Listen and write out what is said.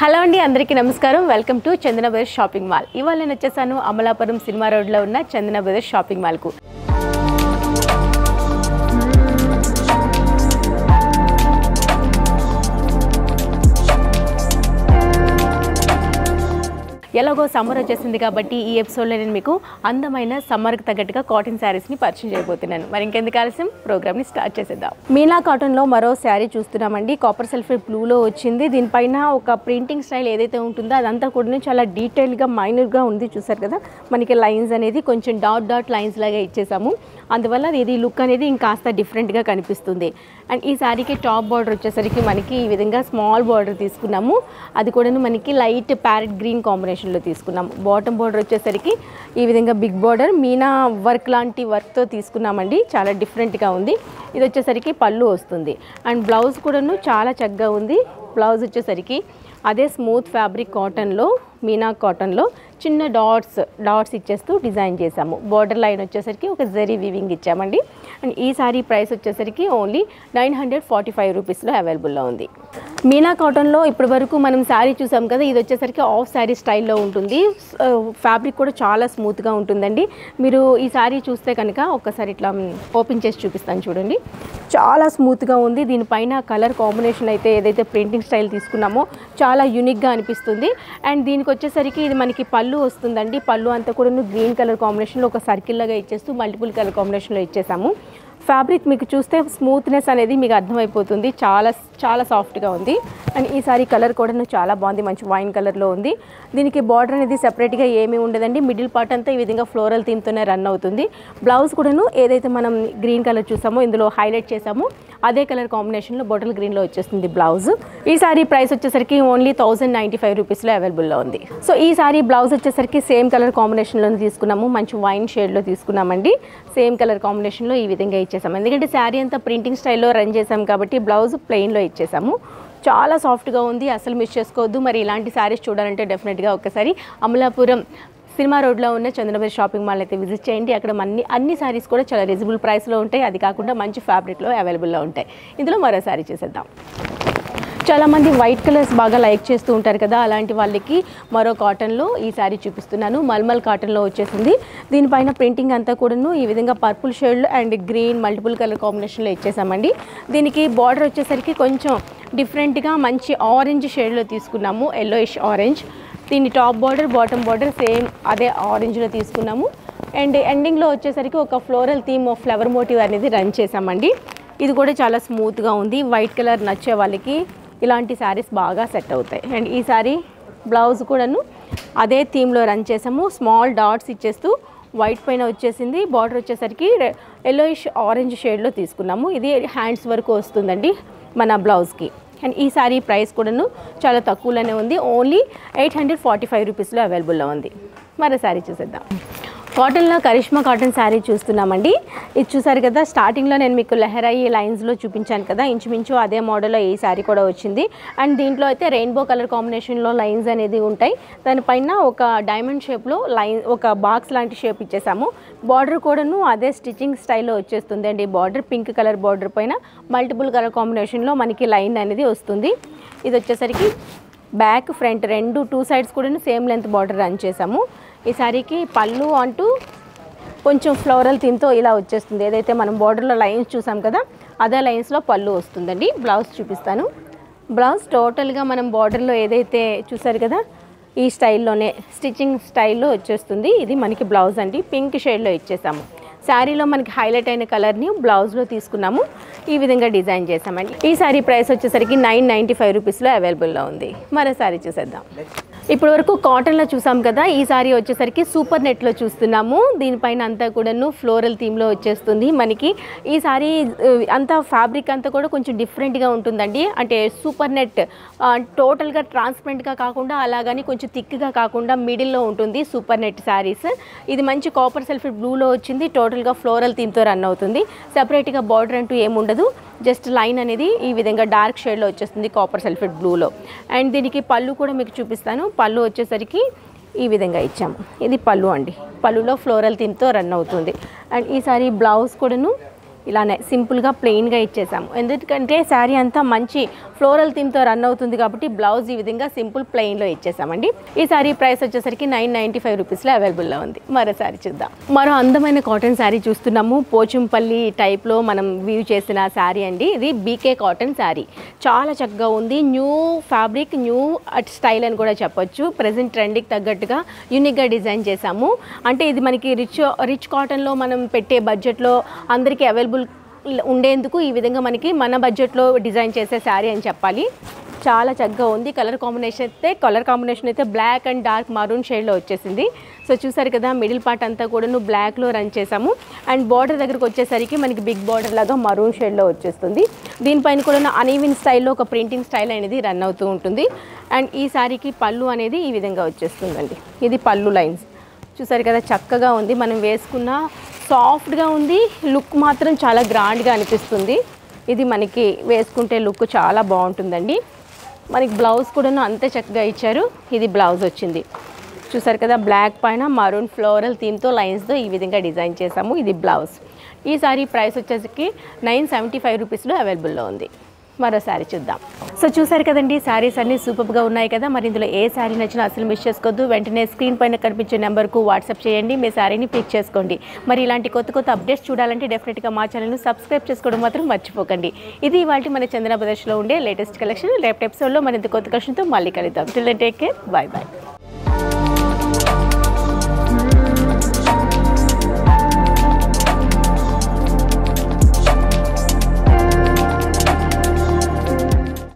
Hello అండి, అందరికీ నమస్కారం. Welcome to Chandana brothers shopping mall. ఇవాళ నేను వచ్చేసాను అమలాపురం సినిమా రోడ్లో ఉన్న చందన బ్రదర్స్ షాపింగ్ మాల్కు. ఎలాగో సమ్మర్ వచ్చేసింది కాబట్టి ఈ ఎపిసోడ్లో నేను మీకు అందమైన సమ్మర్కి తగ్గట్టుగా కాటన్ శారీస్ని పరిచయం చేయబోతున్నాను. మరి ఇంకెందుకు ఆలస్యం, ప్రోగ్రామ్ని స్టార్ట్ చేసేద్దాం. మీనా కాటన్లో మరో శారీ చూస్తున్నామండి. కాపర్ సల్ఫేట్ బ్లూలో వచ్చింది. దీనిపైన ఒక ప్రింటింగ్ స్టైల్ ఏదైతే ఉంటుందో అదంతా కూడా చాలా డీటెయిల్గా మైనర్గా ఉంది. చూసారు కదా, మనకి లైన్స్ అనేది కొంచెం డాట్ డాట్ లైన్స్ లాగా ఇచ్చేసాము. అందువల్ల ఇది లుక్ అనేది ఇంకాస్త డిఫరెంట్గా కనిపిస్తుంది. అండ్ ఈ శారీకి టాప్ బార్డర్ వచ్చేసరికి మనకి ఈ విధంగా స్మాల్ బార్డర్ తీసుకున్నాము. అది కూడా మనకి లైట్ ప్యారెట్ గ్రీన్ కాంబినేషన్లో తీసుకున్నాము. బాటమ్ బార్డర్ వచ్చేసరికి ఈ విధంగా బిగ్ బార్డర్ మీనా వర్క్ లాంటి వర్క్తో తీసుకున్నామండి. చాలా డిఫరెంట్గా ఉంది. ఇది వచ్చేసరికి పళ్ళు వస్తుంది. అండ్ బ్లౌజ్ కూడాను చాలా చక్కగా ఉంది. బ్లౌజ్ వచ్చేసరికి అదే స్మూత్ ఫ్యాబ్రిక్ కాటన్లో, మీనా కాటన్లో చిన్న డాట్స్ ఇచ్చేస్తూ డిజైన్ చేసాము. బార్డర్ లైన్ వచ్చేసరికి ఒక జరీ వీవింగ్ ఇచ్చామండి. అండ్ ఈ సారీ ప్రైస్ వచ్చేసరికి ఓన్లీ 945 రూపీస్లో అవైలబుల్లో ఉంది. మీనా కాటన్లో ఇప్పటి వరకు మనం శారీ చూసాం కదా, ఇది వచ్చేసరికి ఆఫ్ శారీ స్టైల్లో ఉంటుంది. ఫ్యాబ్రిక్ కూడా చాలా స్మూత్గా ఉంటుందండి. మీరు ఈ శారీ చూస్తే కనుక ఒక్కసారి ఇట్లా ఓపెన్ చేసి చూపిస్తాను చూడండి. చాలా స్మూత్గా ఉంది. దీనిపైన కలర్ కాంబినేషన్ అయితే ఏదైతే ప్రింటింగ్ స్టైల్ తీసుకున్నామో చాలా యూనిక్గా అనిపిస్తుంది. అండ్ దీనికి వచ్చేసరికి ఇది మనకి పళ్ళు వస్తుందండి. పళ్ళు అంతా కూడా గ్రీన్ కలర్ కాంబినేషన్లో ఒక సర్కిల్ లాగా ఇచ్చేస్తూ మల్టిపుల్ కలర్ కాంబినేషన్లో ఇచ్చేసాము. ఫ్యాబ్రిక్ మీకు చూస్తే స్మూత్నెస్ అనేది మీకు అర్థమైపోతుంది. చాలా చాలా సాఫ్ట్గా ఉంది. అండ్ ఈ సారీ కలర్ కూడా చాలా బాగుంది. మంచి వైన్ కలర్లో ఉంది. దీనికి బార్డర్ అనేది సెపరేట్గా ఏమీ ఉండదండి. మిడిల్ పార్ట్ అంతా ఈ విధంగా ఫ్లోరల్ థీమ్తోనే రన్ అవుతుంది. బ్లౌజ్ కూడాను ఏదైతే మనం గ్రీన్ కలర్ చూసామో ఇందులో హైలైట్ చేసామో అదే కలర్ కాంబినేషన్లో బాటిల్ గ్రీన్లో వచ్చేస్తుంది బ్లౌజ్. ఈ సారీ ప్రైస్ వచ్చేసరికి ఓన్లీ 1095 రూపీస్లో అవైలబుల్లో ఉంది. సో ఈ సారీ బ్లౌజ్ వచ్చేసరికి సేమ్ కలర్ కాంబినేషన్లోనే తీసుకున్నాము. మంచి వైన్ షేడ్లో తీసుకున్నామండి. సేమ్ కలర్ కాంబినేషన్లో ఈ విధంగా ఇచ్చేసాము. ఎందుకంటే శారీ అంతా ప్రింటింగ్ స్టైల్లో రన్ చేసాం కాబట్టి బ్లౌజ్ ప్లెయిన్లో ఇచ్చేసాము. చాలా సాఫ్ట్గా ఉంది. అసలు మిస్ చేసుకోవద్దు. మరి ఇలాంటి శారీస్ చూడాలంటే డెఫినెట్గా ఒకసారి అమలాపురం సినిమా రోడ్లో ఉన్న చందన బ్రదర్స్ షాపింగ్ మాల్ అయితే విజిట్ చేయండి. అక్కడ అన్ని శారీస్ కూడా చాలా రీజనబుల్ ప్రైస్లో ఉంటాయి. అది కాకుండా మంచి ఫ్యాబ్రిక్లో అవైలబుల్లో ఉంటాయి. ఇందులో మరో శారీ చేసేద్దాం. చాలామంది వైట్ కలర్స్ బాగా లైక్ చేస్తూ ఉంటారు కదా, అలాంటి వాళ్ళకి మరో కాటన్లో ఈ శారీ చూపిస్తున్నాను. మల్మల్ కాటన్లో వచ్చేసింది. దీనిపైన ప్రింటింగ్ అంతా కూడాను ఈ విధంగా purple shade and green multiple colour కాంబినేషన్లో ఇచ్చేసామండి. దీనికి బార్డర్ వచ్చేసరికి కొంచెం డిఫరెంట్గా మంచి ఆరెంజ్ షేడ్లో తీసుకున్నాము. Yellowish orange. దీని top border bottom border same అదే ఆరెంజ్లో తీసుకున్నాము. అండ్ ఎండింగ్లో వచ్చేసరికి ఒక floral theme of flower motive అనేది రన్ చేసామండి. ఇది కూడా చాలా స్మూత్గా ఉంది. వైట్ కలర్ నచ్చే వాళ్ళకి ఇలాంటి శారీస్ బాగా సెట్ అవుతాయి. అండ్ ఈ శారీ బ్లౌజ్ కూడాను అదే థీమ్లో రన్ చేసాము. స్మాల్ డాట్స్ ఇచ్చేస్తూ వైట్ పైన వచ్చేసింది. బార్డర్ వచ్చేసరికి ఎల్లోయిష్ ఆరెంజ్ షేడ్లో తీసుకున్నాము. ఇది హ్యాండ్స్ వరకు వస్తుందండి మన బ్లౌజ్కి. అండ్ ఈ శారీ ప్రైస్ కూడాను చాలా తక్కువలోనే ఉంది. ఓన్లీ 845 రూపీస్లో అవైలబుల్లో ఉంది. మరో శారీ చూసేద్దాం. కాటన్లో కరిష్మా కాటన్ శారీ చూస్తున్నామండి. ఇది చూసారు కదా, స్టార్టింగ్లో నేను మీకు లెహరాయి లైన్స్లో చూపించాను కదా, ఇంచుమించు అదే మోడల్లో ఈ శారీ కూడా వచ్చింది. అండ్ దీంట్లో అయితే రెయిన్బో కలర్ కాంబినేషన్లో లైన్స్ అనేది ఉంటాయి. దానిపైన ఒక డైమండ్ షేప్లో లైన్ ఒక బాక్స్ లాంటి షేప్ ఇచ్చేసాము. బార్డర్ కూడాను అదే స్టిచ్చింగ్ స్టైల్లో వచ్చేస్తుంది అండి. బార్డర్ పింక్ కలర్ బార్డర్ పైన మల్టిపుల్ కలర్ కాంబినేషన్లో మనకి లైన్ అనేది వస్తుంది. ఇది వచ్చేసరికి బ్యాక్ ఫ్రంట్ టూ సైడ్స్ కూడా సేమ్ లెంత్ బార్డర్ రన్ చేసాము. ఈ శారీకి పళ్ళు అంటూ కొంచెం ఫ్లోరల్ థీమ్తో ఇలా వచ్చేస్తుంది. ఏదైతే మనం బార్డర్లో లైన్స్ చూసాం కదా, అదే లైన్స్లో పళ్ళు వస్తుందండి. బ్లౌజ్ చూపిస్తాను. బ్లౌజ్ టోటల్గా మనం బార్డర్లో ఏదైతే చూసారు కదా ఈ స్టైల్లోనే స్టిచ్చింగ్ స్టైల్లో వచ్చేస్తుంది. ఇది మనకి బ్లౌజ్ అండి. పింక్ షేడ్లో ఇచ్చేసాము. శారీలో మనకి హైలైట్ అయిన కలర్ని బ్లౌజ్లో తీసుకున్నాము. ఈ విధంగా డిజైన్ చేసామండి. ఈ శారీ ప్రైస్ వచ్చేసరికి 995 రూపీస్లో అవైలబుల్లో ఉంది. మరో శారీ చూసేద్దాం. ఇప్పటి వరకు కాటన్లో చూసాం కదా, ఈ శారీ వచ్చేసరికి సూపర్ నెట్లో చూస్తున్నాము. దీనిపైన అంతా కూడాను ఫ్లోరల్ థీమ్లో వచ్చేస్తుంది మనకి. ఈ శారీ అంతా ఫ్యాబ్రిక్ అంతా కూడా కొంచెం డిఫరెంట్గా ఉంటుందండి. అంటే సూపర్ నెట్ టోటల్గా ట్రాన్స్పరెంట్గా కాకుండా అలాగని కొంచెం థిక్గా కాకుండా మిడిల్లో ఉంటుంది సూపర్ నెట్ శారీస్. ఇది మంచి కాపర్ సల్ఫేట్ బ్లూలో వచ్చింది. టోటల్గా ఫ్లోరల్ థీమ్తో రన్ అవుతుంది. సెపరేట్గా బార్డర్ అంటూ ఏముండదు. జస్ట్ లైన్ అనేది ఈ విధంగా డార్క్ షేడ్లో వచ్చేస్తుంది కాపర్ సల్ఫేట్ బ్లూలో. అండ్ దీనికి పళ్ళు కూడా మీకు చూపిస్తాను. పళ్ళు వచ్చేసరికి ఈ విధంగా ఇచ్చాము. ఇది పళ్ళు అండి. పళ్ళులో ఫ్లోరల్ థీమ్తో రన్ అవుతుంది. అండ్ ఈ సారీ బ్లౌజ్ కూడాను ఇలానే సింపుల్గా ప్లెయిన్గా ఇచ్చేసాము. ఎందుకంటే శారీ అంతా మంచి ఫ్లోరల్ థీమ్తో రన్ అవుతుంది కాబట్టి బ్లౌజ్ ఈ విధంగా సింపుల్ ప్లెయిన్లో ఇచ్చేసామండి. ఈ శారీ ప్రైస్ వచ్చేసరికి 995 రూపీస్లో అవైలబుల్లో ఉంది. మరో శారీ చూద్దాం. మరో అందమైన కాటన్ శారీ చూస్తున్నాము. పోచంపల్లి టైప్లో మనం వ్యూ చేసిన శారీ అండి. ఇది బీకే కాటన్ శారీ. చాలా చక్కగా ఉంది. న్యూ ఫ్యాబ్రిక్, న్యూ స్టైల్ అని కూడా చెప్పొచ్చు. ప్రెజెంట్ ట్రెండ్కి తగ్గట్టుగా యూనిక్గా డిజైన్ చేసాము. అంటే ఇది మనకి రిచ్ కాటన్లో మనం పెట్టే బడ్జెట్లో అందరికీ అవైలబుల్ ఉండేందుకు ఈ విధంగా మనకి మన బడ్జెట్లో డిజైన్ చేసే శారీ అని చెప్పాలి. చాలా చక్కగా ఉంది. కలర్ కాంబినేషన్ అయితే బ్లాక్ అండ్ డార్క్ మరూన్ షేడ్లో వచ్చేసింది. సో చూసారు కదా, మిడిల్ పార్ట్ అంతా కూడా బ్లాక్లో రన్ చేసాము. అండ్ బార్డర్ దగ్గరకు వచ్చేసరికి మనకి బిగ్ బార్డర్ లాగా మరూన్ షేడ్లో వచ్చేస్తుంది. దీనిపైన కూడా అనీవెన్ స్టైల్లో ఒక ప్రింటింగ్ స్టైల్ అనేది రన్ అవుతూ ఉంటుంది. అండ్ ఈ శారీకి పళ్ళు అనేది ఈ విధంగా వచ్చేస్తుందండి. ఇది పళ్ళు లైన్స్ చూసారు కదా, చక్కగా ఉంది. మనం వేసుకున్న సాఫ్ట్గా ఉంది. లుక్ మాత్రం చాలా గ్రాండ్గా అనిపిస్తుంది. ఇది మనకి వేసుకుంటే లుక్ చాలా బాగుంటుందండి. మనకి బ్లౌజ్ కూడా అంతే చక్కగా ఇచ్చారు. ఇది బ్లౌజ్ వచ్చింది. చూసారు కదా, బ్లాక్ పైన మరూన్ ఫ్లోరల్ థీమ్తో లైన్స్తో ఈ విధంగా డిజైన్ చేసాము. ఇది బ్లౌజ్. ఈ సారీ ప్రైస్ వచ్చేసరికి 975 రూపీస్లో అవైలబుల్లో ఉంది. మరో శారీ చూద్దాం. సో చూసారు కదండి, శారీస్ అన్నీ సూపర్గా ఉన్నాయి కదా. మరి ఇందులో ఏ శారీ నచ్చినా అసలు మిస్ చేసుకోవద్దు. వెంటనే స్క్రీన్ పైన కనిపించే నెంబర్కు వాట్సాప్ చేయండి. మీ శారీని పిక్ చేసుకోండి. మరి ఇలాంటి కొత్త అప్డేట్స్ చూడాలంటే డెఫినెట్గా మా ఛానల్ను సబ్స్క్రైబ్ చేసుకోవడం మాత్రం మర్చిపోకండి. ఇది ఇవాళ మన చందన బ్రదర్స్లో ఉండే లేటెస్ట్ కలెక్షన్. రేపటి ఎపిసోడ్లో మరింత కొత్త కలెక్షన్తో మళ్ళీ కలుద్దాం. Till then take care. Bye bye.